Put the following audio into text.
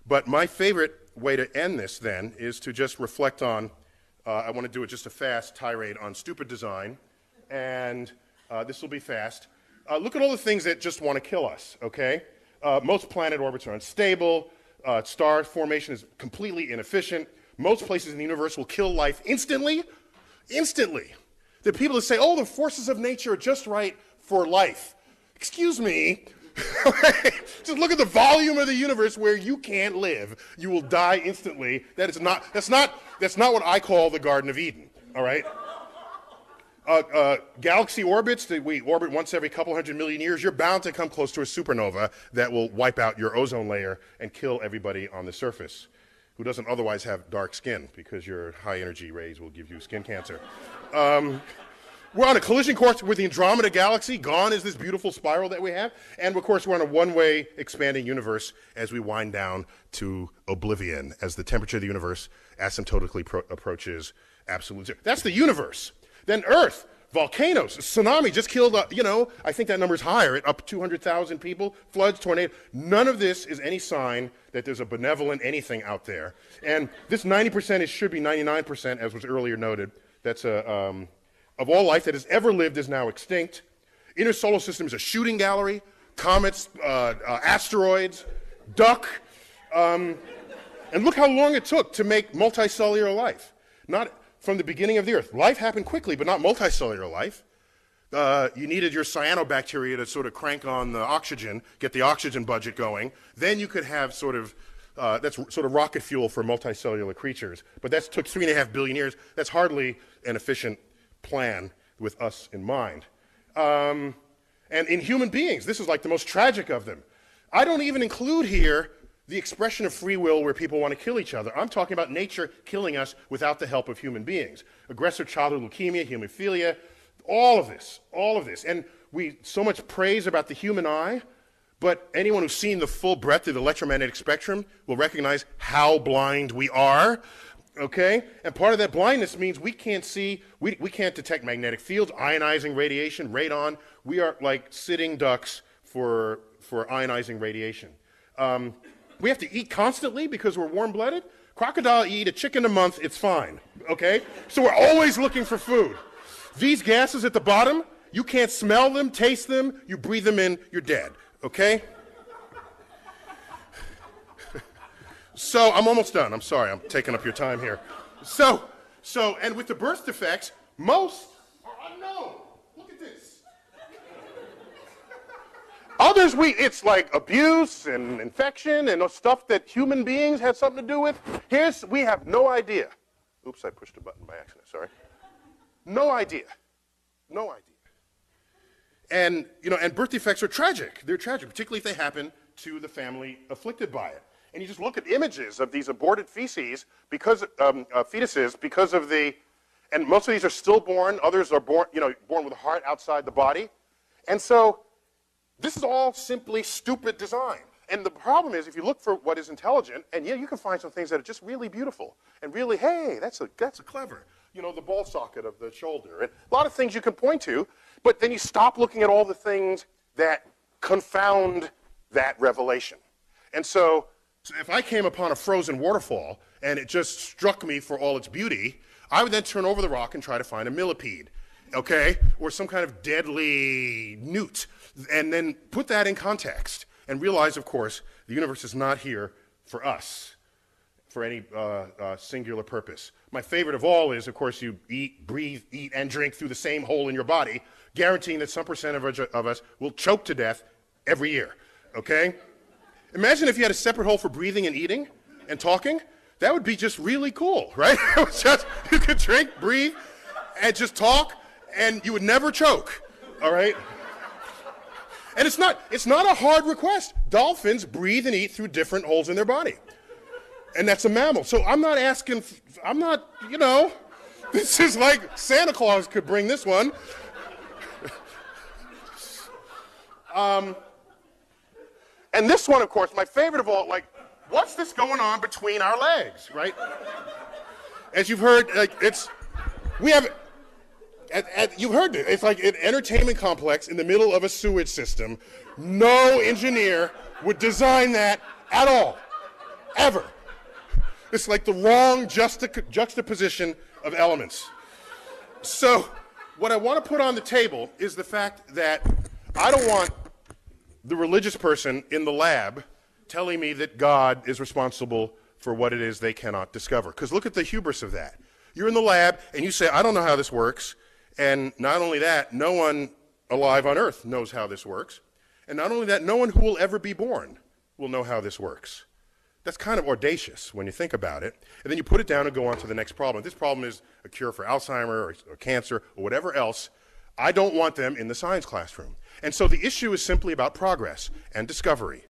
But my favorite way to end this, then, is to just reflect on, I want to do it just a fast tirade on stupid design, and this will be fast. Look at all the things that just want to kill us, okay? Most planet orbits are unstable. Star formation is completely inefficient. Most places in the universe will kill life instantly. Instantly. There are people that say, oh, the forces of nature are just right for life. Excuse me. Just look at the volume of the universe where you can't live. You will die instantly. That's not what I call the Garden of Eden, all right? Galaxy orbits that we orbit once every couple 100 million years, you're bound to come close to a supernova that will wipe out your ozone layer and kill everybody on the surface who doesn't otherwise have dark skin, because your high energy rays will give you skin cancer. We're on a collision course with the Andromeda Galaxy. Gone is this beautiful spiral that we have. And of course, we're on a one-way expanding universe as we wind down to oblivion, as the temperature of the universe asymptotically approaches absolute zero. That's the universe. Then Earth, volcanoes, tsunami just killed, I think that number's higher, at up 200,000 people, floods, tornadoes. None of this is any sign that there's a benevolent anything out there. And this 90% should be 99%, as was earlier noted. That's of all life that has ever lived is now extinct. Inner solar system is a shooting gallery, comets, asteroids, duck. And look how long it took to make multicellular life. Not from the beginning of the Earth. Life happened quickly, but not multicellular life. You needed your cyanobacteria to sort of crank on the oxygen, get the oxygen budget going. Then you could have that's sort of rocket fuel for multicellular creatures. But that took 3.5 billion years. That's hardly an efficient plan with us in mind. And in human beings, this is like the most tragic of them. I don't even include here the expression of free will where people want to kill each other. I'm talking about nature killing us without the help of human beings. Aggressive childhood leukemia, hemophilia, all of this. And we so much praise about the human eye, but anyone who's seen the full breadth of the electromagnetic spectrum will recognize how blind we are. Okay? And part of that blindness means we can't see, we can't detect magnetic fields, ionizing radiation, radon. We are like sitting ducks for ionizing radiation. We have to eat constantly because we're warm-blooded. Crocodile eat a chicken a month, it's fine, okay? So we're always looking for food. These gases at the bottom, you can't smell them, taste them, you breathe them in, you're dead, okay? So I'm almost done. I'm sorry, I'm taking up your time here. So, and with the birth defects, most are unknown. Look at this. Others, it's like abuse and infection and stuff that human beings have something to do with. We have no idea. Oops, I pushed a button by accident, sorry. No idea. No idea. And, and birth defects are tragic. They're tragic, particularly if they happen to the family afflicted by it. And you just look at images of these aborted fetuses because of and most of these are stillborn, others are born with a heart outside the body. And so this is all simply stupid design. And the problem is, if you look for what is intelligent, and you can find some things that are just really beautiful and really, hey, that's a clever, the ball socket of the shoulder, and a lot of things you can point to, but then you stop looking at all the things that confound that revelation. And so if I came upon a frozen waterfall and it just struck me for all its beauty, I would then turn over the rock and try to find a millipede, okay, or some kind of deadly newt, and then put that in context and realize, of course, the universe is not here for us, for any singular purpose. My favorite of all is, of course, you eat, breathe, eat, and drink through the same hole in your body, guaranteeing that some percent of us will choke to death every year, okay? Imagine if you had a separate hole for breathing and eating and talking. That would be just really cool, right? You could drink, breathe, and just talk, and you would never choke, all right? And it's not a hard request. Dolphins breathe and eat through different holes in their body. And that's a mammal. So this is like Santa Claus could bring this one. And this one, of course, my favorite of all, what's this going on between our legs, right? As you've heard, you've heard it. It's like an entertainment complex in the middle of a sewage system. No engineer would design that at all. ever. It's like the wrong juxtaposition of elements. So what I want to put on the table is the fact that I don't want the religious person in the lab telling me that God is responsible for what it is they cannot discover. Because look at the hubris of that. You're in the lab and you say, I don't know how this works. And not only that, no one alive on earth knows how this works. And not only that, no one who will ever be born will know how this works. That's kind of audacious when you think about it. And then you put it down and go on to the next problem. If this problem is a cure for Alzheimer's or cancer or whatever else, I don't want them in the science classroom. And so the issue is simply about progress and discovery.